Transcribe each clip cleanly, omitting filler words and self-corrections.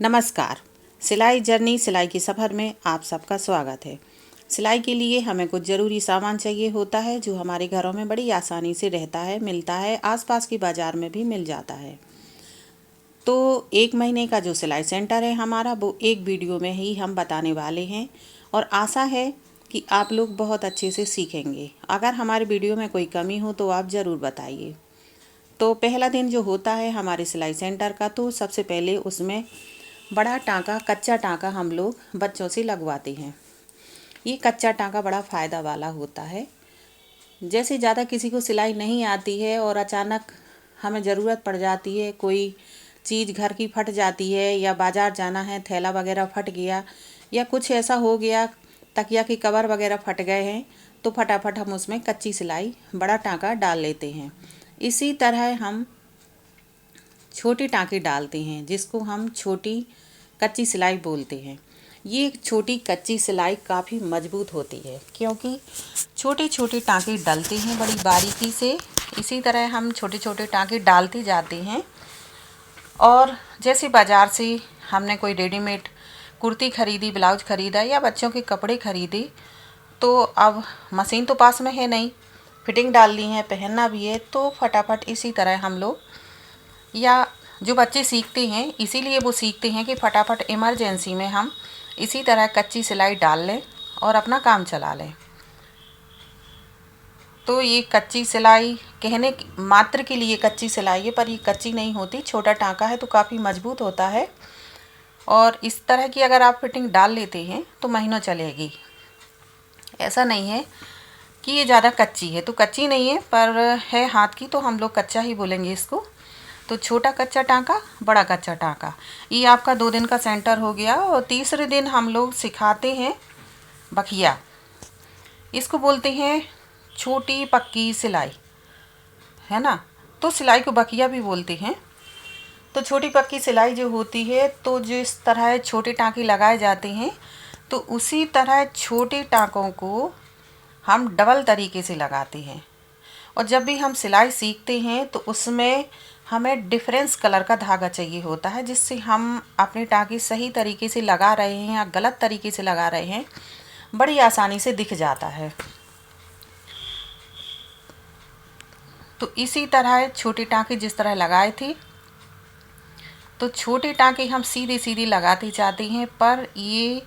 नमस्कार। सिलाई जर्नी सिलाई के सफ़र में आप सबका स्वागत है। सिलाई के लिए हमें कुछ ज़रूरी सामान चाहिए होता है जो हमारे घरों में बड़ी आसानी से रहता है, मिलता है, आसपास की बाज़ार में भी मिल जाता है। तो 1 महीने का जो सिलाई सेंटर है हमारा, वो एक वीडियो में ही हम बताने वाले हैं और आशा है कि आप लोग बहुत अच्छे से सीखेंगे। अगर हमारे वीडियो में कोई कमी हो तो आप ज़रूर बताइए। तो पहला दिन जो होता है हमारे सिलाई सेंटर का, तो सबसे पहले उसमें बड़ा टाँका, कच्चा टाँका हम लोग बच्चों से लगवाते हैं। ये कच्चा टाँका बड़ा फ़ायदा वाला होता है। जैसे ज़्यादा किसी को सिलाई नहीं आती है और अचानक हमें ज़रूरत पड़ जाती है, कोई चीज़ घर की फट जाती है या बाज़ार जाना है, थैला वगैरह फट गया या कुछ ऐसा हो गया, तकिया के कवर वगैरह फट गए हैं, तो फटाफट हम उसमें कच्ची सिलाई बड़ा टाँका डाल लेते हैं। इसी तरह हम छोटे टाँके डालते हैं जिसको हम छोटी कच्ची सिलाई बोलते हैं। ये छोटी कच्ची सिलाई काफ़ी मजबूत होती है क्योंकि छोटे छोटे टाँके डलते हैं बड़ी बारीकी से। इसी तरह हम छोटे छोटे टाँके डालते जाते हैं। और जैसे बाज़ार से हमने कोई रेडीमेड कुर्ती ख़रीदी, ब्लाउज ख़रीदा या बच्चों के कपड़े ख़रीदे, तो अब मशीन तो पास में है नहीं, फिटिंग डालनी है, पहनना भी है, तो फटाफट इसी तरह हम लोग, या जो बच्चे सीखते हैं इसीलिए वो सीखते हैं कि फटाफट इमरजेंसी में हम इसी तरह कच्ची सिलाई डाल लें और अपना काम चला लें। तो ये कच्ची सिलाई कहने मात्र के लिए कच्ची सिलाई है, पर ये कच्ची नहीं होती। छोटा टाँका है तो काफ़ी मजबूत होता है और इस तरह की अगर आप फिटिंग डाल लेते हैं तो महीनों चलेगी। ऐसा नहीं है कि ये ज़्यादा कच्ची है, तो कच्ची नहीं है पर है हाथ की, तो हम लोग कच्चा ही बोलेंगे इसको। तो छोटा कच्चा टाँका, बड़ा कच्चा टाँका, ये आपका 2 दिन का सेंटर हो गया। और तीसरे दिन हम लोग सिखाते हैं बखिया। इसको बोलते हैं छोटी पक्की सिलाई, है ना। तो सिलाई को बखिया भी बोलते हैं। तो छोटी पक्की सिलाई जो होती है, तो जिस तरह छोटे टाँके लगाए जाते हैं तो उसी तरह छोटे टाँकों को हम डबल तरीके से लगाते हैं। और जब भी हम सिलाई सीखते हैं तो उसमें हमें डिफरेंस कलर का धागा चाहिए होता है, जिससे हम अपने टाँके सही तरीके से लगा रहे हैं या गलत तरीके से लगा रहे हैं बड़ी आसानी से दिख जाता है। तो इसी तरह छोटे टाँके जिस तरह लगाए थे, तो छोटे टाँके हम सीधे सीधे लगाते जाते हैं। पर ये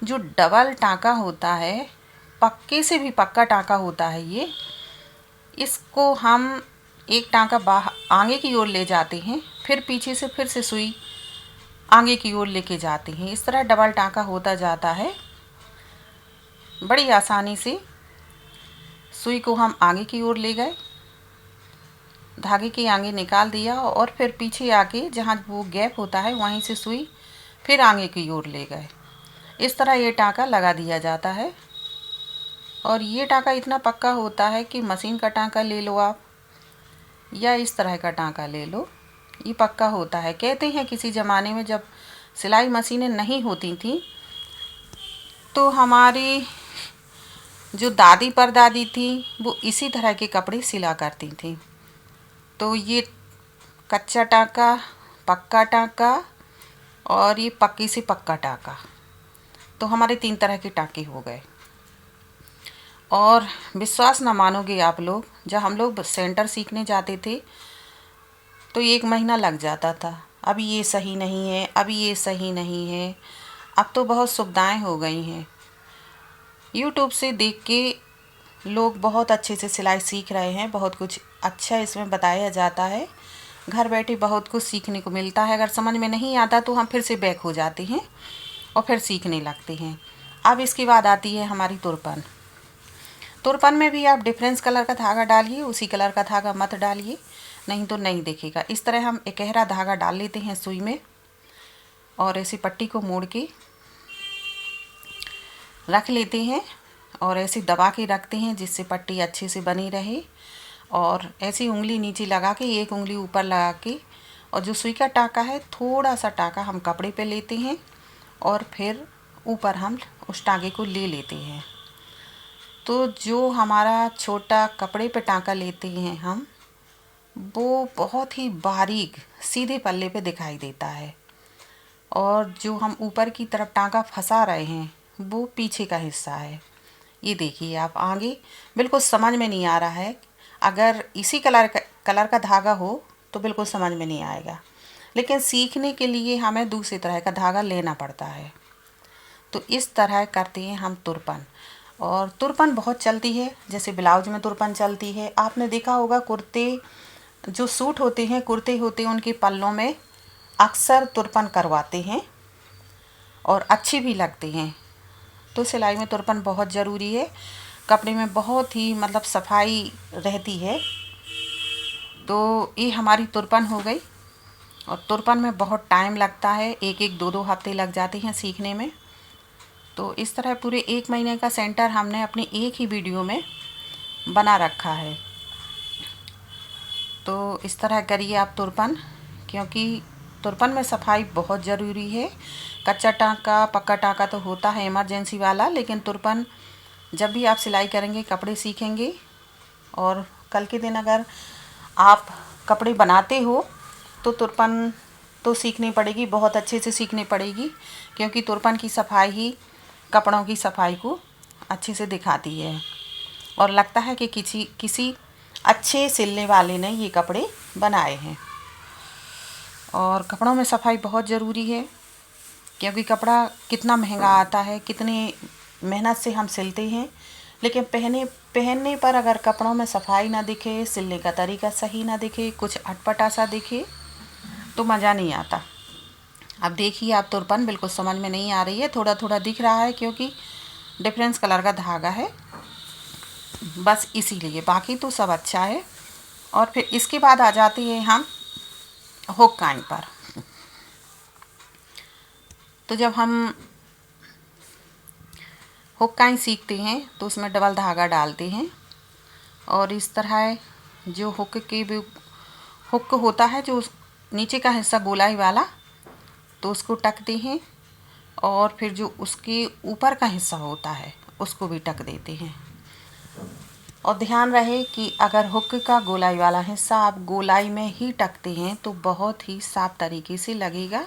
जो डबल टाँका होता है, पक्के से भी पक्का टाँका होता है ये, इसको हम एक टाँका आगे की ओर ले जाते हैं, फिर पीछे से फिर से सुई आगे की ओर लेके जाते हैं। इस तरह डबल टाँका होता जाता है। बड़ी आसानी से सुई को हम आगे की ओर ले गए, धागे के आगे निकाल दिया और फिर पीछे आके जहाँ वो गैप होता है वहीं से सुई फिर आगे की ओर ले गए। इस तरह ये टाँका लगा दिया जाता है। और ये टाँका इतना पक्का होता है कि मशीन का टाँका ले लो आप या इस तरह का टाँका ले लो, ये पक्का होता है। कहते हैं किसी ज़माने में जब सिलाई मशीनें नहीं होती थी तो हमारी जो दादी परदादी थी वो इसी तरह के कपड़े सिला करती थी। तो ये कच्चा टाँका, पक्का टाँका और ये पक्की से पक्का टाँका, तो हमारे 3 तरह के टाँके हो गए। और विश्वास ना मानोगे आप लोग, जब हम लोग सेंटर सीखने जाते थे तो 1 महीना लग जाता था। अभी ये सही नहीं है, अभी ये सही नहीं है। अब तो बहुत सुविधाएं हो गई हैं। यूट्यूब से देख के लोग बहुत अच्छे से सिलाई सीख रहे हैं, बहुत कुछ अच्छा इसमें बताया जाता है। घर बैठे बहुत कुछ सीखने को मिलता है। अगर समझ में नहीं आता तो हम फिर से बैक हो जाते हैं और फिर सीखने लगते हैं। अब इसके बाद आती है हमारी तुरपन। तुरपन में भी आप डिफरेंस कलर का धागा डालिए, उसी कलर का धागा मत डालिए, नहीं तो नहीं दिखेगा। इस तरह हम इकहरा धागा डाल लेते हैं सुई में और ऐसी पट्टी को मोड़ के रख लेते हैं और ऐसे दबा के रखते हैं जिससे पट्टी अच्छे से बनी रहे। और ऐसी उंगली नीचे लगा के, एक उंगली ऊपर लगा के, और जो सुई का टाँका है थोड़ा सा टाँका हम कपड़े पे लेते हैं और फिर ऊपर हम उस टाँके को ले लेते हैं। तो जो हमारा छोटा कपड़े पे टाँका लेते हैं हम, वो बहुत ही बारीक सीधे पल्ले पे दिखाई देता है। और जो हम ऊपर की तरफ टाँका फंसा रहे हैं वो पीछे का हिस्सा है। ये देखिए आप आगे बिल्कुल समझ में नहीं आ रहा है। अगर इसी कलर का धागा हो तो बिल्कुल समझ में नहीं आएगा, लेकिन सीखने के लिए हमें दूसरी तरह का धागा लेना पड़ता है। तो इस तरह करते हैं हम तुरपन। और तुरपन बहुत चलती है, जैसे ब्लाउज में तुरपन चलती है। आपने देखा होगा कुर्ते, जो सूट होते हैं, कुर्ते होते हैं, उनके पल्लों में अक्सर तुरपन करवाते हैं और अच्छी भी लगती हैं। तो सिलाई में तुरपन बहुत ज़रूरी है। कपड़े में बहुत ही मतलब सफाई रहती है। तो ये हमारी तुरपन हो गई। और तुरपन में बहुत टाइम लगता है, एक दो हफ्ते लग जाते हैं सीखने में। तो इस तरह पूरे 1 महीने का सेंटर हमने अपनी एक ही वीडियो में बना रखा है। तो इस तरह करिए आप तुरपन, क्योंकि तुरपन में सफाई बहुत ज़रूरी है। कच्चा टाँका पक्का टाँका तो होता है इमरजेंसी वाला, लेकिन तुरपन जब भी आप सिलाई करेंगे, कपड़े सीखेंगे और कल के दिन अगर आप कपड़े बनाते हो तो तुरपन तो सीखनी पड़ेगी, बहुत अच्छे से सीखनी पड़ेगी, क्योंकि तुरपन की सफाई ही कपड़ों की सफाई को अच्छे से दिखाती है। और लगता है कि किसी अच्छे सिलने वाले ने ये कपड़े बनाए हैं। और कपड़ों में सफाई बहुत ज़रूरी है, क्योंकि कपड़ा कितना महंगा आता है, कितनी मेहनत से हम सिलते हैं, लेकिन पहनने पर अगर कपड़ों में सफाई ना दिखे, सिलने का तरीका सही ना दिखे, कुछ अटपटा सा दिखे तो मज़ा नहीं आता। अब देखिए आप तुरपन बिल्कुल समझ में नहीं आ रही है, थोड़ा थोड़ा दिख रहा है क्योंकि डिफरेंस कलर का धागा है, बस इसीलिए। बाकी तो सब अच्छा है। और फिर इसके बाद आ जाते हैं हम हुक काइन पर। तो जब हम हुक काइन सीखते हैं तो उसमें डबल धागा डालते हैं और इस तरह जो हुक होता है, जो नीचे का हिस्सा गोलाई वाला, तो उसको टकते हैं और फिर जो उसके ऊपर का हिस्सा होता है उसको भी टक देते हैं। और ध्यान रहे कि अगर हुक का गोलाई वाला हिस्सा आप गोलाई में ही टकते हैं तो बहुत ही साफ तरीके से लगेगा।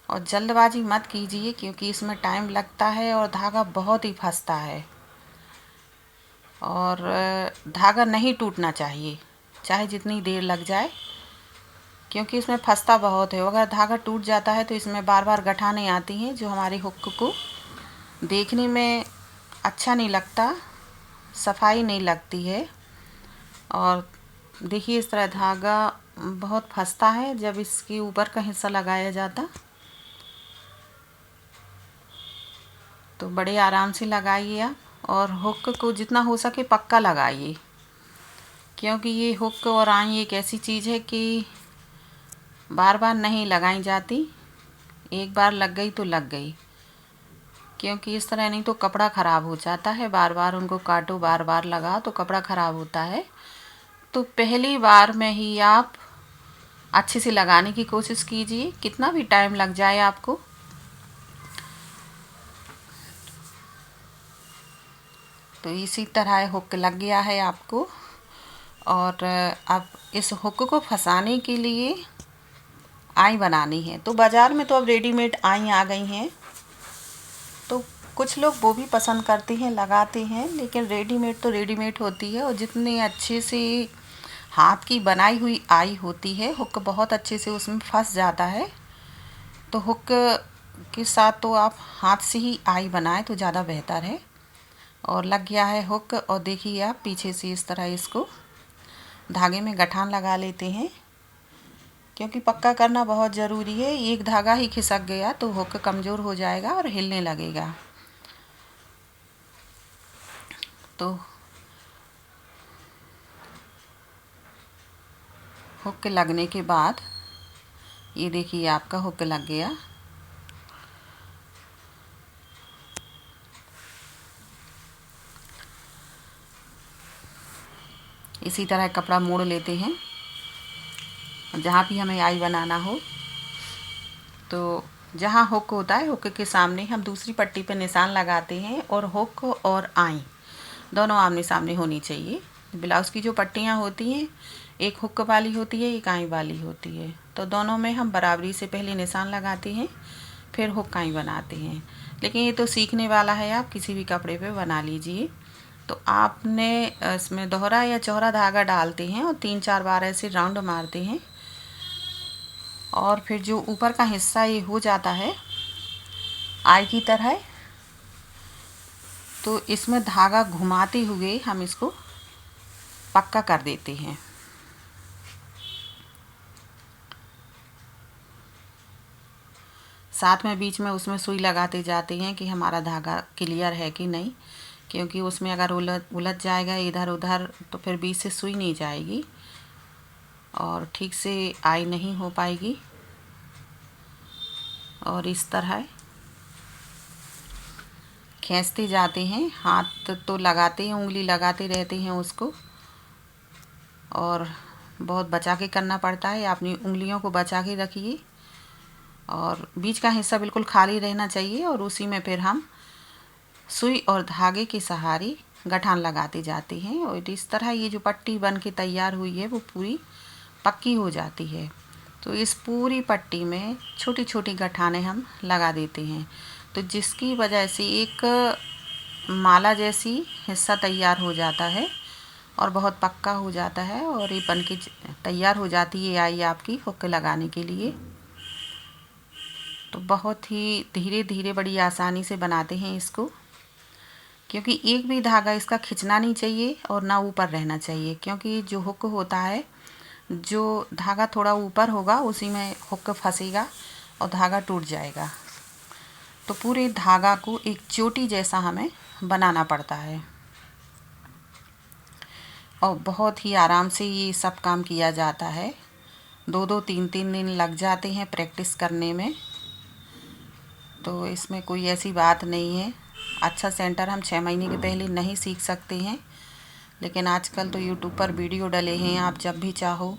और जल्दबाजी मत कीजिए, क्योंकि इसमें टाइम लगता है और धागा बहुत ही फंसता है। और धागा नहीं टूटना चाहिए, चाहे जितनी देर लग जाए, क्योंकि इसमें फंसता बहुत है। अगर धागा टूट जाता है तो इसमें बार बार गठाने आती हैं, जो हमारे हुक को देखने में अच्छा नहीं लगता, सफाई नहीं लगती है। और देखिए इस तरह धागा बहुत फंसता है जब इसके ऊपर का हिस्सा लगाया जाता। तो बड़े आराम से लगाइए आप, और हुक को जितना हो सके पक्का लगाइए, क्योंकि ये हुक और आई एक ऐसी चीज़ है कि बार बार नहीं लगाई जाती, एक बार लग गई तो लग गई। क्योंकि इस तरह नहीं तो कपड़ा ख़राब हो जाता है, बार बार उनको काटो, बार बार लगाओ तो कपड़ा ख़राब होता है। तो पहली बार में ही आप अच्छे से लगाने की कोशिश कीजिए, कितना भी टाइम लग जाए आपको। तो इसी तरह हुक लग गया है आपको। और अब इस हुक को फंसाने के लिए आई बनानी है। तो बाज़ार में तो अब रेडीमेड आई आ गई हैं, तो कुछ लोग वो भी पसंद करते हैं, लगाते हैं, लेकिन रेडीमेड तो रेडीमेड होती है। और जितने अच्छे से हाथ की बनाई हुई आई होती है, हुक बहुत अच्छे से उसमें फंस जाता है। तो हुक के साथ तो आप हाथ से ही आई बनाएं तो ज़्यादा बेहतर है। और लग गया है हुक, और देखिए आप पीछे से इस तरह इसको धागे में गठान लगा लेते हैं, क्योंकि पक्का करना बहुत ज़रूरी है। एक धागा ही खिसक गया तो हुक कमज़ोर हो जाएगा और हिलने लगेगा। तो हुक लगने के बाद ये देखिए आपका हुक लग गया। इसी तरह कपड़ा मोड़ लेते हैं, जहाँ भी हमें आई बनाना हो। तो जहाँ हुक होता है, हुक के सामने हम दूसरी पट्टी पे निशान लगाते हैं, और हुक और आई दोनों आमने सामने होनी चाहिए। ब्लाउज़ की जो पट्टियाँ होती हैं एक हुक वाली होती है, एक आई वाली होती है। तो दोनों में हम बराबरी से पहले निशान लगाते हैं, फिर हुक आई बनाते हैं। लेकिन ये तो सीखने वाला है, आप किसी भी कपड़े पे बना लीजिए। तो आपने इसमें दोहरा या चौहरा धागा डालते हैं और 3-4 बार ऐसे राउंड मारते हैं, और फिर जो ऊपर का हिस्सा ये हो जाता है आई की तरह, तो इसमें धागा घुमाते हुए हम इसको पक्का कर देते हैं। साथ में बीच में उसमें सुई लगाते जाते हैं कि हमारा धागा क्लियर है कि नहीं, क्योंकि उसमें अगर उलझ जाएगा इधर उधर तो फिर बीच से सुई नहीं जाएगी और ठीक से आई नहीं हो पाएगी। और इस तरह खींचते जाते हैं, हाथ तो लगाते हैं, उंगली लगाते रहते हैं उसको, और बहुत बचा के करना पड़ता है। अपनी उंगलियों को बचा के रखिए और बीच का हिस्सा बिल्कुल खाली रहना चाहिए, और उसी में फिर हम सुई और धागे के सहारे गठान लगाते जाते हैं। और इस तरह ये जो पट्टी बन के तैयार हुई है वो पूरी पक्की हो जाती है। तो इस पूरी पट्टी में छोटी छोटी गठाने हम लगा देते हैं, तो जिसकी वजह से एक माला जैसी हिस्सा तैयार हो जाता है और बहुत पक्का हो जाता है, और ये बन के तैयार हो जाती है आई आपकी हुक लगाने के लिए। तो बहुत ही धीरे धीरे बड़ी आसानी से बनाते हैं इसको, क्योंकि एक भी धागा इसका खिंचना नहीं चाहिए और ना ऊपर रहना चाहिए, क्योंकि जो हुक होता है, जो धागा थोड़ा ऊपर होगा उसी में हुक फंसेगा और धागा टूट जाएगा। तो पूरे धागा को एक चोटी जैसा हमें बनाना पड़ता है, और बहुत ही आराम से ये सब काम किया जाता है। 2-2 3-3 दिन लग जाते हैं प्रैक्टिस करने में, तो इसमें कोई ऐसी बात नहीं है। अच्छा सेंटर हम 6 महीने के पहले नहीं सीख सकते हैं, लेकिन आजकल तो यूट्यूब पर वीडियो डले हैं, आप जब भी चाहो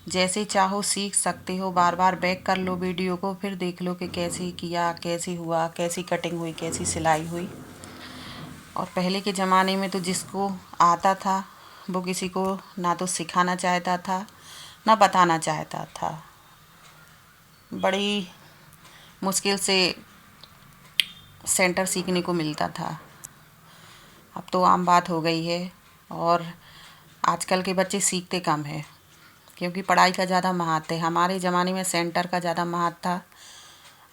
जैसे चाहो सीख सकते हो। बार बार बैक कर लो वीडियो को, फिर देख लो कि कैसे किया, कैसे हुआ, कैसी कटिंग हुई, कैसी सिलाई हुई। और पहले के ज़माने में तो जिसको आता था वो किसी को ना तो सिखाना चाहता था ना बताना चाहता था, बड़ी मुश्किल से सेंटर सीखने को मिलता था। अब तो आम बात हो गई है, और आजकल के बच्चे सीखते कम है, क्योंकि पढ़ाई का ज़्यादा महत्व है। हमारे ज़माने में सेंटर का ज़्यादा महत्व था। और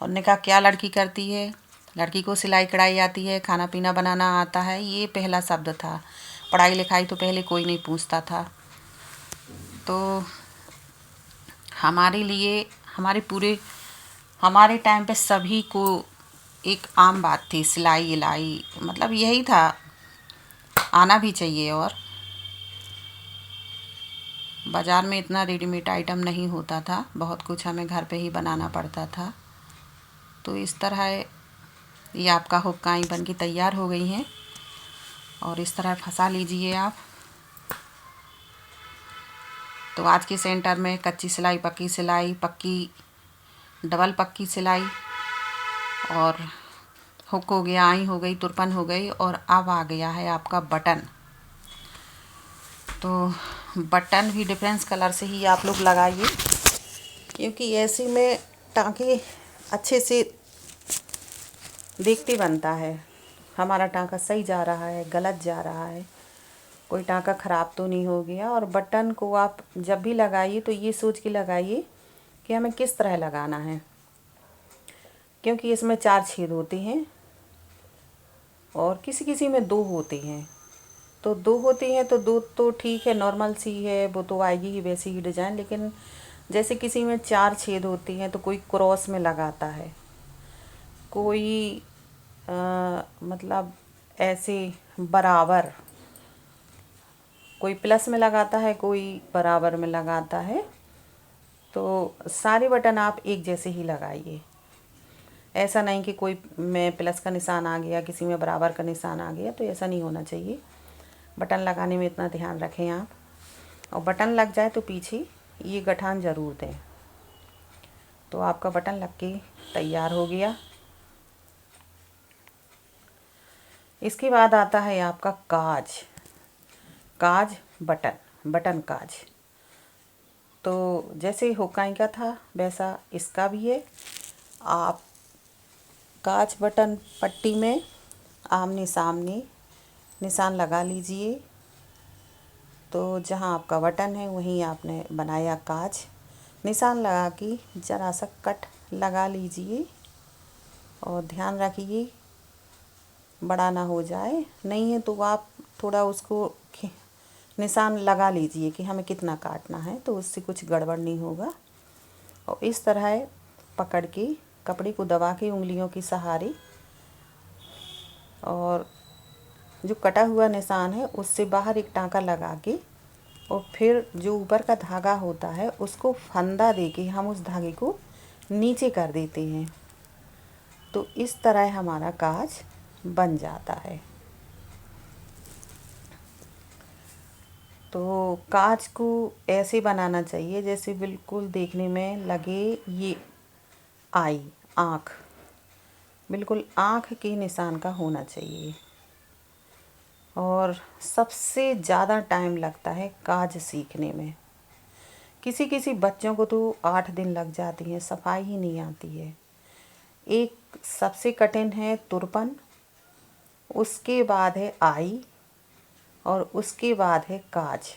उन्होंने कहा क्या लड़की करती है, लड़की को सिलाई कढ़ाई आती है, खाना पीना बनाना आता है, ये पहला शब्द था। पढ़ाई लिखाई तो पहले कोई नहीं पूछता था। तो हमारे लिए हमारे टाइम पे सभी को एक आम बात थी सिलाई इलाई, मतलब यही था, आना भी चाहिए। और बाज़ार में इतना रेडीमेड आइटम नहीं होता था, बहुत कुछ हमें घर पे ही बनाना पड़ता था। तो इस तरह ये आपका हुक्काएँ बन के तैयार हो गई हैं, और इस तरह फंसा लीजिए आप। तो आज के सेंटर में कच्ची सिलाई, पक्की डबल पक्की सिलाई, और हुक हो गया, आई हो गई, तुरपन हो गई, और अब आ गया है आपका बटन। तो बटन भी डिफरेंस कलर से ही आप लोग लगाइए, क्योंकि ऐसे में टाँके अच्छे से देखते बनता है हमारा टाँका सही जा रहा है, गलत जा रहा है, कोई टाँका ख़राब तो नहीं हो गया। और बटन को आप जब भी लगाइए तो ये सोच के लगाइए कि हमें किस तरह लगाना है, क्योंकि इसमें 4 छेद होते हैं और किसी किसी में 2 होते हैं। तो 2 होते हैं तो 2 तो ठीक है, नॉर्मल सी है, वो तो आएगी ही वैसी ही डिज़ाइन। लेकिन जैसे किसी में 4 छेद होते हैं तो कोई क्रॉस में लगाता है, कोई मतलब ऐसे बराबर, कोई प्लस में लगाता है, कोई बराबर में लगाता है। तो सारे बटन आप एक जैसे ही लगाइए, ऐसा नहीं कि कोई में प्लस का निशान आ गया, किसी में बराबर का निशान आ गया, तो ऐसा नहीं होना चाहिए। बटन लगाने में इतना ध्यान रखें आप। और बटन लग जाए तो पीछे ये गठान ज़रूर दें। तो आपका बटन लग के तैयार हो गया। इसके बाद आता है आपका काज, बटन काज। तो जैसे हुकाई का था वैसा इसका भी है। आप काज बटन पट्टी में आमने सामने निशान लगा लीजिए। तो जहाँ आपका बटन है वहीं आपने बनाया काज, निशान लगा के ज़रा सा कट लगा लीजिए और ध्यान रखिए बड़ा ना हो जाए। नहीं है तो आप थोड़ा उसको निशान लगा लीजिए कि हमें कितना काटना है, तो उससे कुछ गड़बड़ नहीं होगा। और इस तरह पकड़ के कपड़े को दबा के उंगलियों के सहारे और जो कटा हुआ निशान है उससे बाहर एक टाँका लगा के और फिर जो ऊपर का धागा होता है उसको फंदा दे के हम उस धागे को नीचे कर देते हैं। तो इस तरह हमारा काज बन जाता है। तो काज को ऐसे बनाना चाहिए जैसे बिल्कुल देखने में लगे ये आई आँख, बिल्कुल आँख के निशान का होना चाहिए। और सबसे ज़्यादा टाइम लगता है काज सीखने में। किसी किसी बच्चों को तो 8 दिन लग जाती है, सफाई ही नहीं आती है। एक सबसे कठिन है तुरपन, उसके बाद है आई और उसके बाद है काज।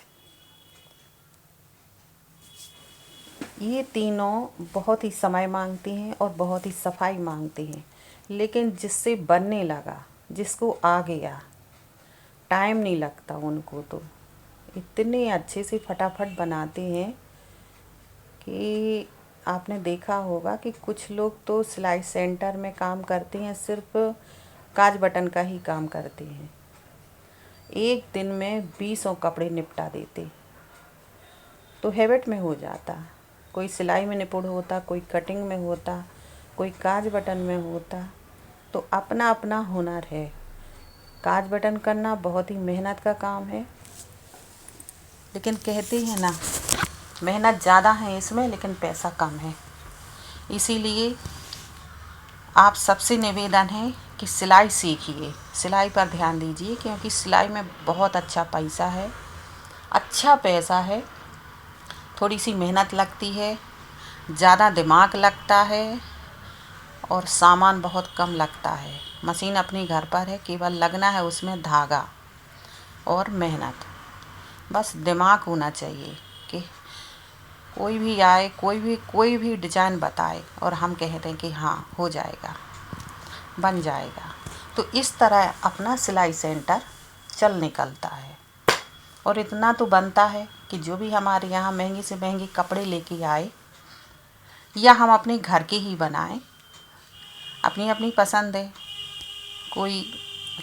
ये तीनों बहुत ही समय मांगती हैं और बहुत ही सफाई मांगती हैं, लेकिन जिससे बनने लगा, जिसको आ गया, टाइम नहीं लगता उनको, तो इतने अच्छे से फटाफट बनाते हैं कि आपने देखा होगा कि कुछ लोग तो सिलाई सेंटर में काम करते हैं, सिर्फ काज बटन का ही काम करते हैं। एक दिन में 20 कपड़े निपटा देते। तो हैबिट में हो जाता, कोई सिलाई में निपुण होता, कोई कटिंग में होता, कोई काज बटन में होता। तो अपना अपना हुनर है। काज बटन करना बहुत ही मेहनत का काम है, लेकिन कहते हैं ना, मेहनत ज़्यादा है इसमें लेकिन पैसा कम है। इसीलिए आप सबसे निवेदन है कि सिलाई सीखिए, सिलाई पर ध्यान दीजिए, क्योंकि सिलाई में बहुत अच्छा पैसा है, अच्छा पैसा है। थोड़ी सी मेहनत लगती है, ज़्यादा दिमाग लगता है और सामान बहुत कम लगता है। मशीन अपनी घर पर है, केवल लगना है उसमें धागा और मेहनत। बस दिमाग होना चाहिए कि कोई भी आए, कोई भी डिजाइन बताए और हम कह दें कि हाँ हो जाएगा, बन जाएगा। तो इस तरह अपना सिलाई सेंटर चल निकलता है। और इतना तो बनता है कि जो भी हमारे यहाँ महंगे से महंगे कपड़े लेके आए या हम अपने घर के ही बनाएं, अपनी अपनी पसंद है। कोई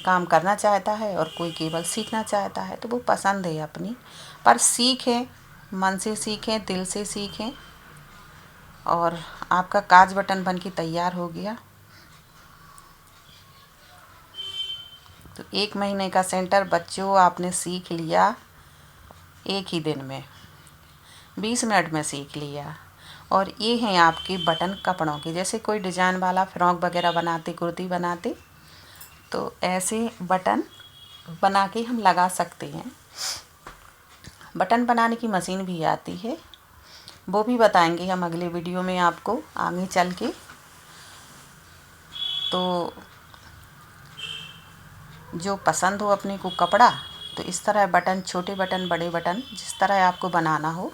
काम करना चाहता है और कोई केवल सीखना चाहता है, तो वो पसंद है अपनी। पर सीखें, मन से सीखें, दिल से सीखें। और आपका काज बटन बन के तैयार हो गया। तो 1 महीने का सेंटर बच्चों आपने सीख लिया, एक ही दिन में 20 मिनट में सीख लिया। और ये हैं आपके बटन कपड़ों के, जैसे कोई डिजाइन वाला फ्रॉक वगैरह बनाते, कुर्ती बनाते, तो ऐसे बटन बना के हम लगा सकते हैं। बटन बनाने की मशीन भी आती है, वो भी बताएंगे हम अगले वीडियो में आपको आगे चल के। तो जो पसंद हो अपने को कपड़ा, तो इस तरह बटन, छोटे बटन, बड़े बटन, जिस तरह आपको बनाना हो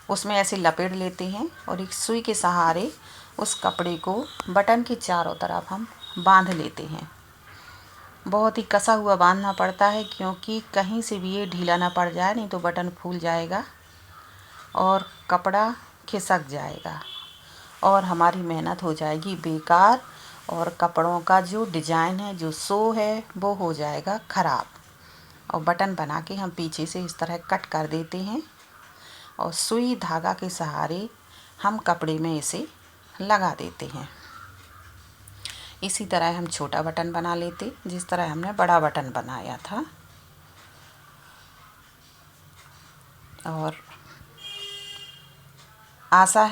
उसमें ऐसे लपेट लेते हैं और एक सुई के सहारे उस कपड़े को बटन के चारों तरफ हम बांध लेते हैं। बहुत ही कसा हुआ बांधना पड़ता है, क्योंकि कहीं से भी ये ढीला ना पड़ जाए, नहीं तो बटन फूल जाएगा और कपड़ा खिसक जाएगा और हमारी मेहनत हो जाएगी बेकार, और कपड़ों का जो डिजाइन है, जो शो है, वो हो जाएगा ख़राब। और बटन बना के हम पीछे से इस तरह कट कर देते हैं और सुई धागा के सहारे हम कपड़े में इसे लगा देते हैं। इसी तरह हम छोटा बटन बना लेते, जिस तरह हमने बड़ा बटन बनाया था। और आशा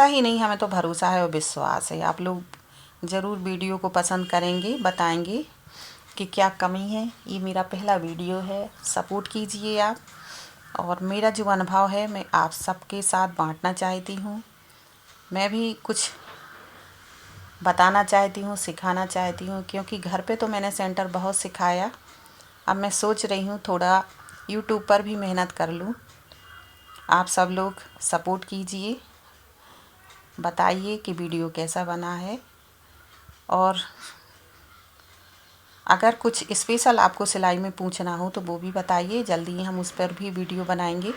ही नहीं, हमें तो भरोसा है और विश्वास है, आप लोग ज़रूर वीडियो को पसंद करेंगे, बताएंगे कि क्या कमी है। ये मेरा पहला वीडियो है, सपोर्ट कीजिए आप। और मेरा जो अनुभव है मैं आप सबके साथ बांटना चाहती हूँ। मैं भी कुछ बताना चाहती हूँ, सिखाना चाहती हूँ, क्योंकि घर पे तो मैंने सेंटर बहुत सिखाया। अब मैं सोच रही हूँ थोड़ा यूट्यूब पर भी मेहनत कर लूँ। आप सब लोग सपोर्ट कीजिए, बताइए कि वीडियो कैसा बना है, और अगर कुछ स्पेशल आपको सिलाई में पूछना हो तो वो भी बताइए। जल्दी ही हम उस पर भी वीडियो बनाएंगे।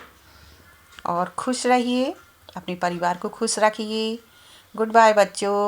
और खुश रहिए, अपने परिवार को खुश रखिए। गुड बाय बच्चों।